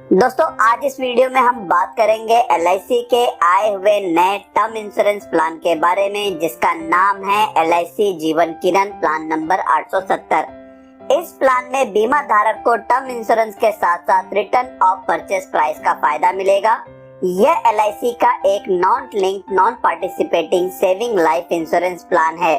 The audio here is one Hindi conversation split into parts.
दोस्तों आज इस वीडियो में हम बात करेंगे LIC के आए हुए नए टर्म इंश्योरेंस प्लान के बारे में, जिसका नाम है LIC जीवन किरण प्लान नंबर 870। इस प्लान में बीमा धारक को टर्म इंश्योरेंस के साथ साथ रिटर्न ऑफ परचेस प्राइस का फायदा मिलेगा। यह LIC का एक non linked non participating saving life insurance plan है।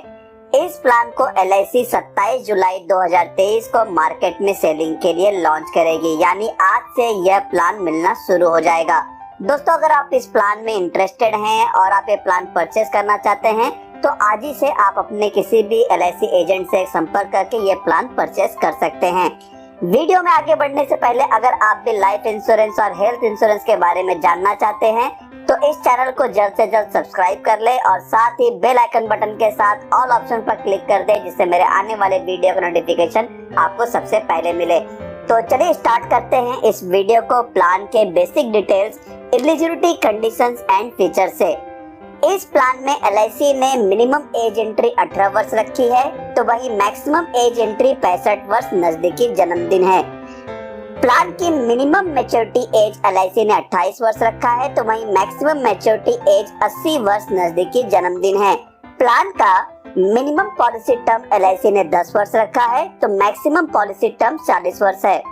इस प्लान को LIC 27 जुलाई 2023 को मार्केट में सेलिंग के लिए लॉन्च करेगी, यानी आज से यह प्लान मिलना शुरू हो जाएगा। दोस्तों अगर आप इस प्लान में इंटरेस्टेड हैं और आप ये प्लान परचेस करना चाहते हैं तो आज ही से आप अपने किसी भी LIC एजेंट से संपर्क करके ये प्लान परचेस कर सकते हैं। वीडियो में आगे बढ़ने से पहले अगर आप भी लाइफ इंश्योरेंस और हेल्थ इंश्योरेंस के बारे में जानना चाहते हैं तो इस चैनल को जल्द से जल्द सब्सक्राइब कर ले और साथ ही बेल आइकन बटन के साथ ऑल ऑप्शन पर क्लिक कर दे, जिससे मेरे आने वाले वीडियो का नोटिफिकेशन आपको सबसे पहले मिले। तो चलिए स्टार्ट करते हैं इस वीडियो को प्लान के basic details, eligibility conditions and feature से। इस प्लान में LIC ने मिनिमम एज एंट्री 18 वर्ष रखी है, तो वही मैक्सिमम एज एंट्री 65 वर्ष नजदीकी जन्मदिन है। प्लान की मिनिमम मैच्योरिटी एज LIC ने 28 वर्ष रखा है, तो वहीं मैक्सिमम मैच्योरिटी एज 80 वर्ष नजदीकी जन्मदिन है। प्लान का मिनिमम पॉलिसी टर्म LIC ने 10 वर्ष रखा है, तो मैक्सिमम पॉलिसी टर्म 40 वर्ष है।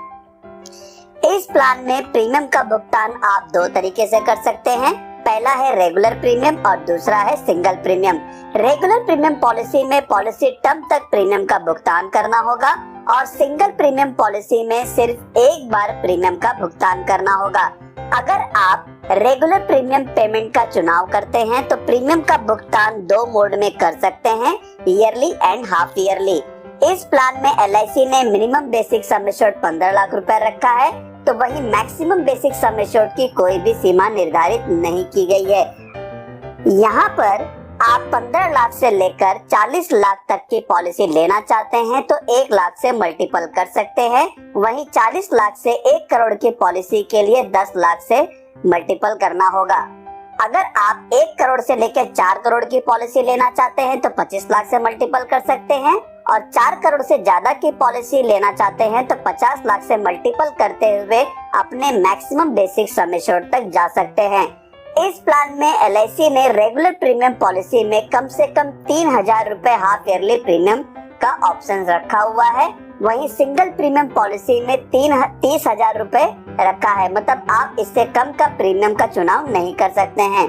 इस प्लान में प्रीमियम का भुगतान आप दो तरीके से कर सकते हैं। पहला है रेगुलर प्रीमियम और दूसरा है single premium. Regular premium policy में पॉलिसी टर्म तक प्रीमियम का भुगतान करना होगा और सिंगल प्रीमियम पॉलिसी में सिर्फ एक बार प्रीमियम का भुगतान करना होगा। अगर आप रेगुलर प्रीमियम पेमेंट का चुनाव करते हैं तो प्रीमियम का भुगतान दो मोड में कर सकते हैं, ईयरली एंड हाफ ईयरली। इस प्लान में LIC ने minimum basic sum assured 15 lakh रुपए रखा है, तो वही मैक्सिमम बेसिक सम एश्योर्ड की कोई भी सीमा निर्धारित नहीं की गई है। यहाँ पर आप 15 लाख से लेकर 40 लाख तक की पॉलिसी लेना चाहते हैं तो 1 लाख से मल्टीपल कर सकते हैं, वहीं 40 लाख से 1 करोड़ की पॉलिसी के लिए 10 लाख से मल्टीपल करना होगा। अगर आप 1 करोड़ से लेकर 4 करोड़ की पॉलिसी लेना चाहते हैं तो 25 लाख से मल्टीपल कर सकते हैं और 4 करोड़ से ज्यादा की पॉलिसी लेना चाहते हैं तो 50 लाख से मल्टीपल करते हुए अपने मैक्सिमम बेसिक सम एश्योर्ड तक जा सकते हैं। इस प्लान में LIC ने रेगुलर प्रीमियम पॉलिसी में कम से कम 3000 रुपए हाफ ईयरली प्रीमियम का ऑप्शन रखा हुआ है, वहीं सिंगल प्रीमियम पॉलिसी में 30,000 रुपए रखा है, मतलब आप इससे कम का प्रीमियम का चुनाव नहीं कर सकते हैं।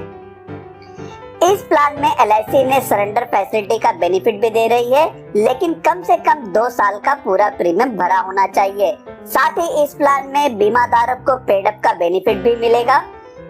इस प्लान में LIC ने सरेंडर फैसिलिटी का बेनिफिट भी दे रही है, लेकिन कम से कम 2 साल का पूरा प्रीमियम भरा होना चाहिए। साथ ही इस प्लान में बीमा धारक को पेड अप का बेनिफिट भी मिलेगा,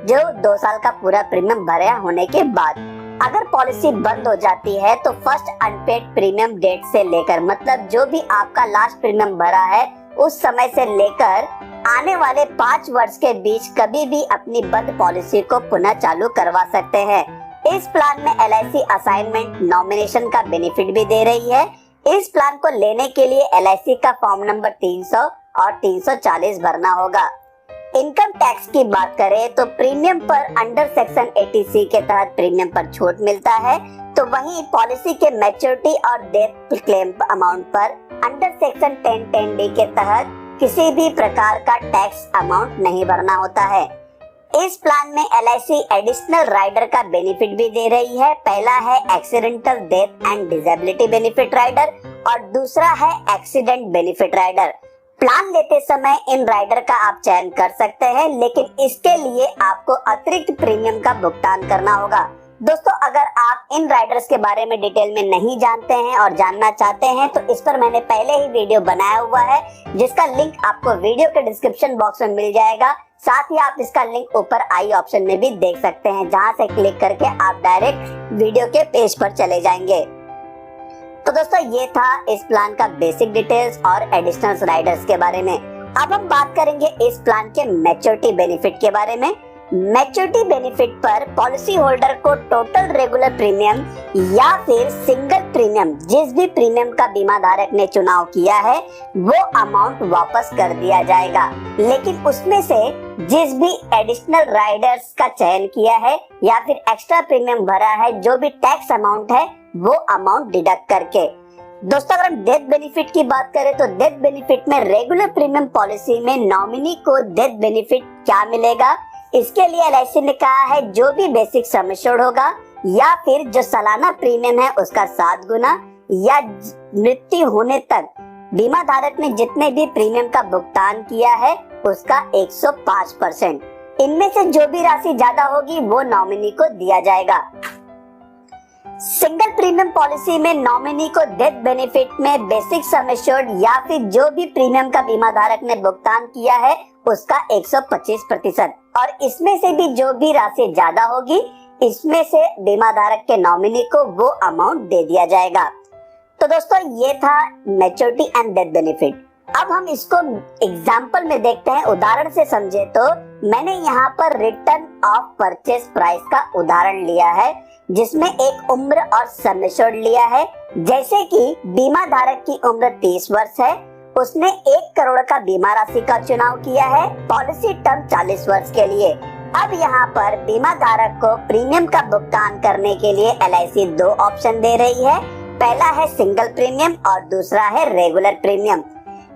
जो 2 साल का पूरा प्रीमियम भरा होने के बाद। अगर पॉलिसी बंद हो जाती है तो फर्स्ट अनपेड प्रीमियम डेट से लेकर, मतलब जो भी आपका लास्ट प्रीमियम भरा है उस समय से लेकर आने वाले 5 वर्ष के बीच कभी भी अपनी बंद पॉलिसी को पुनः चालू करवा सकते हैं। इस प्लान में LIC असाइनमेंट नॉमिनेशन का बेनिफिट भी दे रही है। इस प्लान को लेने के लिए LIC का फॉर्म नंबर 300 और 340 भरना होगा। इनकम टैक्स की बात करें तो प्रीमियम पर अंडर सेक्शन 80C के तहत प्रीमियम पर छूट मिलता है, तो वहीं पॉलिसी के मैच्योरिटी और डेथ क्लेम अमाउंट पर अंडर सेक्शन 1010D के तहत किसी भी प्रकार का टैक्स अमाउंट नहीं भरना होता है। इस प्लान में LIC एडिशनल राइडर का बेनिफिट भी दे रही है। पहला है accidental death and disability benefit rider और दूसरा है एक्सीडेंट बेनिफिट राइडर। प्लान लेते समय इन राइडर का आप चयन कर सकते हैं, लेकिन इसके लिए आपको अतिरिक्त प्रीमियम का भुगतान करना होगा। दोस्तों अगर आप इन राइडर्स के बारे में डिटेल में नहीं जानते हैं और जानना चाहते हैं तो इस पर मैंने पहले ही वीडियो बनाया हुआ है, जिसका लिंक आपको वीडियो के डिस्क्रिप्शन बॉक्स में मिल जाएगा। साथ ही आप इसका लिंक ऊपर आई ऑप्शन में भी देख सकते हैं, जहां से क्लिक करके आप डायरेक्ट वीडियो के पेज पर चले जाएंगे। तो दोस्तों ये था इस प्लान का बेसिक डिटेल्स और एडिशनल राइडर्स के बारे में। अब हम बात करेंगे इस प्लान के मैच्योरिटी बेनिफिट के बारे में। मैच्योरिटी बेनिफिट पर पॉलिसी होल्डर को टोटल रेगुलर प्रीमियम या फिर सिंगल प्रीमियम, जिस भी प्रीमियम का बीमा धारक ने चुनाव किया है वो अमाउंट वापस कर दिया जाएगा, लेकिन उसमें से जिस भी एडिशनल राइडर्स का चयन किया है या फिर एक्स्ट्रा प्रीमियम भरा है, जो भी टैक्स अमाउंट है वो अमाउंट डिडक्ट करके दोस्तों अगर हम डेथ बेनिफिट की बात करें तो डेथ बेनिफिट में रेगुलर प्रीमियम पॉलिसी में नॉमिनी को डेथ बेनिफिट क्या मिलेगा, इसके लिए एलआईसी ने कहा है जो भी बेसिक सम एश्योर्ड होगा या फिर जो सालाना प्रीमियम है उसका 7 गुना या मृत्यु होने तक बीमा धारक ने जितने भी प्रीमियम का भुगतान किया है उसका 105%, इनमें से जो भी राशि ज्यादा होगी वो नॉमिनी को दिया जाएगा। सिंगल प्रीमियम पॉलिसी में नॉमिनी को डेथ बेनिफिट में बेसिक सम एश्योर्ड या फिर जो भी प्रीमियम का बीमा धारक ने भुगतान किया है उसका 125% और इसमें से भी जो भी राशि ज्यादा होगी इसमें से बीमा धारक के नॉमिनी को वो अमाउंट दे दिया जाएगा। तो दोस्तों ये था मैच्योरिटी एंड डेथ बेनिफिट। अब हम इसको एग्जाम्पल में देखते हैं, उदाहरण से समझे तो मैंने यहाँ पर रिटर्न ऑफ परचेज प्राइस का उदाहरण लिया है जिसमें एक उम्र और सम एश्योर्ड लिया है। जैसे कि बीमा धारक की उम्र 30 वर्ष है, उसने 1 करोड़ का बीमा राशि का चुनाव किया है, पॉलिसी टर्म 40 वर्ष के लिए। अब यहाँ पर बीमा धारक को प्रीमियम का भुगतान करने के लिए एलआईसी 2 ऑप्शन दे रही है, पहला है सिंगल प्रीमियम और दूसरा है रेगुलर प्रीमियम।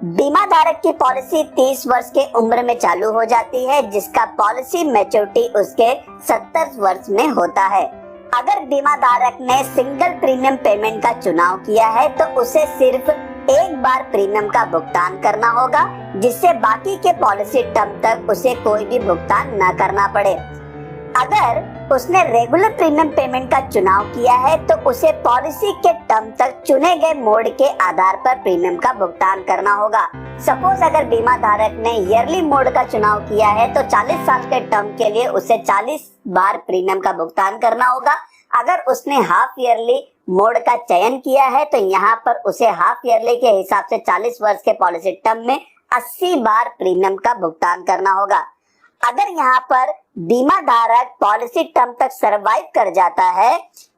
बीमा धारक की पॉलिसी 30 वर्ष के उम्र में चालू हो जाती है जिसका पॉलिसी मैच्योरिटी उसके 70 वर्ष में होता है। अगर बीमा धारक ने सिंगल प्रीमियम पेमेंट का चुनाव किया है तो उसे सिर्फ एक बार प्रीमियम का भुगतान करना होगा जिससे बाकी के पॉलिसी टर्म तक उसे कोई भी भुगतान न करना पड़े। अगर उसने रेगुलर प्रीमियम पेमेंट का चुनाव किया है तो उसे पॉलिसी के टर्म तक चुने गए मोड के आधार पर प्रीमियम का भुगतान करना होगा। सपोज अगर बीमा धारक ने ईयरली मोड का चुनाव किया है तो 40 साल के टर्म के लिए उसे 40 बार प्रीमियम का भुगतान करना होगा। अगर उसने हाफ ईयरली मोड का चयन किया है तो यहाँ पर उसे हाफ ईयरली के हिसाब से 40 वर्ष के पॉलिसी टर्म में 80 बार प्रीमियम का भुगतान करना होगा। अगर यहाँ पर बीमा धारक पॉलिसी टर्म तक सरवाइव कर जाता है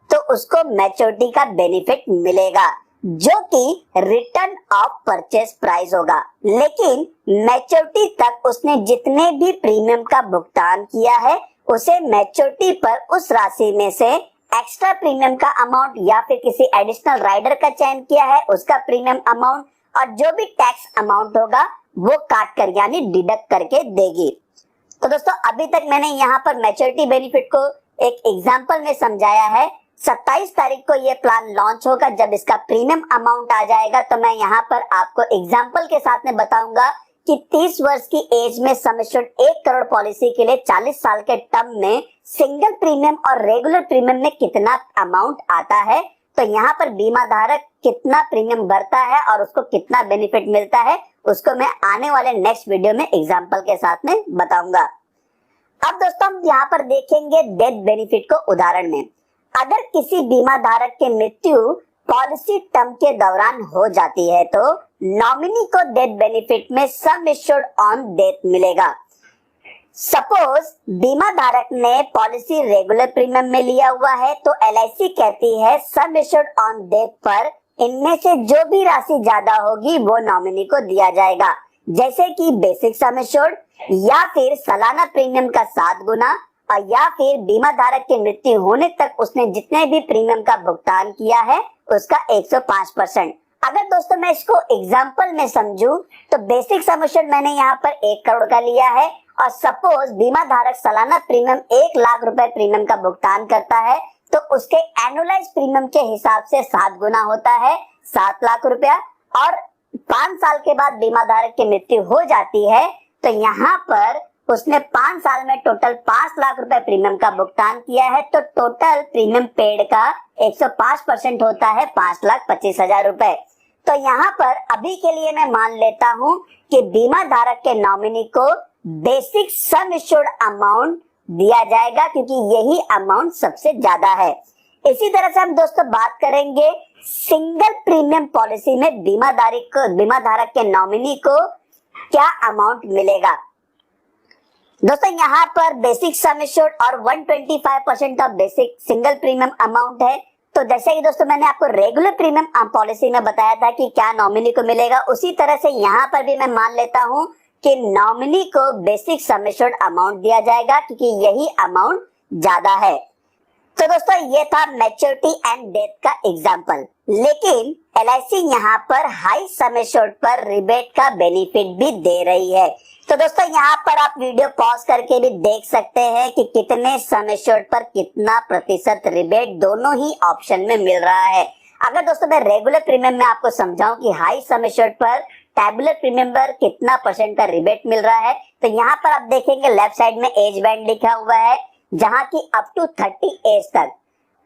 तो उसको मैच्योरिटी का बेनिफिट मिलेगा जो कि रिटर्न ऑफ परचेज प्राइस होगा, लेकिन मैच्योरिटी तक उसने जितने भी प्रीमियम का भुगतान किया है उसे मैच्योरिटी पर उस राशि में से एक्स्ट्रा प्रीमियम का अमाउंट या फिर किसी एडिशनल राइडर का चयन किया है उसका प्रीमियम अमाउंट और जो भी टैक्स अमाउंट होगा वो काट कर यानी डिडक्ट करके देगी। तो दोस्तों अभी तक मैंने यहाँ पर मैच्योरिटी बेनिफिट को एक एग्जांपल में समझाया है। 27 तारीख को ये प्लान लॉन्च होगा। जब इसका प्रीमियम अमाउंट आ जाएगा तो मैं यहाँ पर आपको एग्जांपल के साथ में बताऊंगा कि 30 वर्ष की एज में सम एश्योर्ड 1 करोड़ पॉलिसी के लिए 40 साल के टर्म में सिंगल प्रीमियम और रेगुलर प्रीमियम में कितना अमाउंट आता है, तो यहाँ पर बीमा धारक कितना प्रीमियम भरता है और उसको कितना बेनिफिट मिलता है उसको मैं आने वाले नेक्स्ट वीडियो में एग्जांपल के साथ में बताऊंगा। अब दोस्तों हम यहाँ पर देखेंगे डेथ बेनिफिट को उदाहरण में। अगर किसी बीमा धारक की मृत्यु पॉलिसी टर्म के दौरान हो जाती है तो नॉमिनी को डेथ बेनिफिट में सम एश्योर्ड ऑन डेथ मिलेगा। सपोज बीमा धारक ने पॉलिसी रेगुलर प्रीमियम में लिया हुआ है तो एलआईसी कहती है सम एश्योर्ड ऑन डेथ पर इनमें से जो भी राशि ज्यादा होगी वो नॉमिनी को दिया जाएगा, जैसे कि बेसिक सम एश्योर्ड या फिर सालाना प्रीमियम का 7 गुना और या फिर बीमा धारक की मृत्यु होने तक उसने जितने भी प्रीमियम का भुगतान किया है उसका 105%। अगर दोस्तों मैं इसको एग्जांपल में समझूं तो बेसिक सम एश्योर्ड मैंने यहाँ पर 1 करोड़ का लिया है और सपोज बीमा धारक सालाना प्रीमियम 1 लाख रुपए प्रीमियम का भुगतान करता है तो उसके एनुअलाइज प्रीमियम के हिसाब से 7 गुना होता है 7 लाख रुपया और 5 साल के बाद बीमा धारक की मृत्यु हो जाती है तो यहाँ पर उसने 5 साल में टोटल 5 लाख रुपए प्रीमियम का भुगतान किया है तो टोटल प्रीमियम पेड का 105% होता है 5,25,000 रुपए। तो यहाँ पर अभी के लिए मैं मान लेता हूँ कि बीमा धारक के नॉमिनी को बेसिक सम एश्योर्ड अमाउंट दिया जाएगा क्योंकि यही अमाउंट सबसे ज्यादा है। इसी तरह से हम दोस्तों बात करेंगे सिंगल प्रीमियम पॉलिसी में बीमा धारक के नॉमिनी को क्या अमाउंट मिलेगा। दोस्तों यहाँ पर बेसिक सम एश्योर्ड और 125% of basic single premium amount है। तो जैसे कि दोस्तों मैंने आपको रेगुलर प्रीमियम पॉलिसी में बताया था कि क्या नॉमिनी को मिलेगा, उसी तरह से यहाँ पर भी मैं मान लेता हूँ कि नॉमिनी को बेसिक सम एश्योर्ड अमाउंट दिया जाएगा क्योंकि यही अमाउंट ज्यादा है। तो दोस्तों ये था मैच्योरिटी एंड डेथ का एग्जाम्पल, लेकिन LIC यहाँ पर हाई सम एश्योर्ड पर रिबेट का बेनिफिट भी दे रही है। तो दोस्तों यहाँ पर आप वीडियो पॉज करके भी देख सकते हैं कि कितने सम एश्योर्ड पर कितना प्रतिशत रिबेट दोनों ही ऑप्शन में मिल रहा है। अगर दोस्तों मैं रेगुलर प्रीमियम में आपको समझाऊं कि हाई सम एश्योर्ड पर टैबुलर प्रीमियम पर कितना % का रिबेट मिल रहा है, तो यहाँ पर आप देखेंगे लेफ्ट साइड में एज बैंड लिखा हुआ है, जहां की अप टू 30 एज तक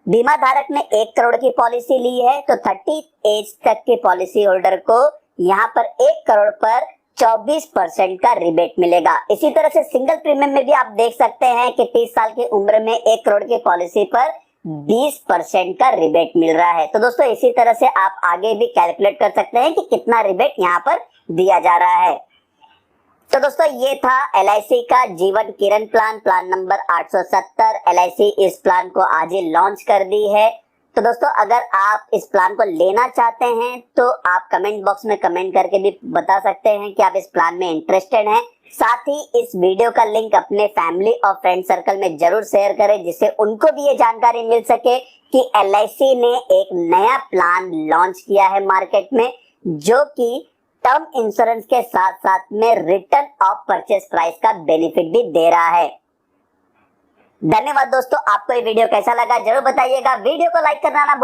बीमा धारक ने 1 करोड़ की पॉलिसी ली है, तो 30 एज तक के पॉलिसी होल्डर को यहाँ पर 1 करोड़ पर 24% का रिबेट मिलेगा। इसी तरह से सिंगल प्रीमियम में भी आप देख सकते हैं कि 30 साल की उम्र में 1 करोड़ की पॉलिसी पर 20% का रिबेट मिल रहा है। तो दोस्तों इसी तरह से आप आगे भी कैलकुलेट कर सकते हैं कि कितना रिबेट यहाँ पर दिया जा रहा है। तो दोस्तों ये था LIC का जीवन किरण प्लान नंबर 870। LIC इस प्लान को आज ही लॉन्च कर दी है। तो दोस्तों अगर आप इस प्लान को लेना चाहते हैं तो आप कमेंट बॉक्स में कमेंट करके भी बता सकते हैं कि आप इस प्लान में इंटरेस्टेड हैं। साथ ही इस वीडियो का लिंक अपने फैमिली और फ्रेंड सर्कल में जरूर शेयर करें, जिससे उनको भी ये जानकारी मिल सके कि LIC ने एक नया प्लान लॉन्च किया है मार्केट में, जो कि टर्म इंश्योरेंस के साथ साथ में रिटर्न ऑफ परचेस प्राइस का बेनिफिट भी दे रहा है। धन्यवाद दोस्तों, आपको ये वीडियो कैसा लगा जरूर बताइएगा। वीडियो को लाइक करना ना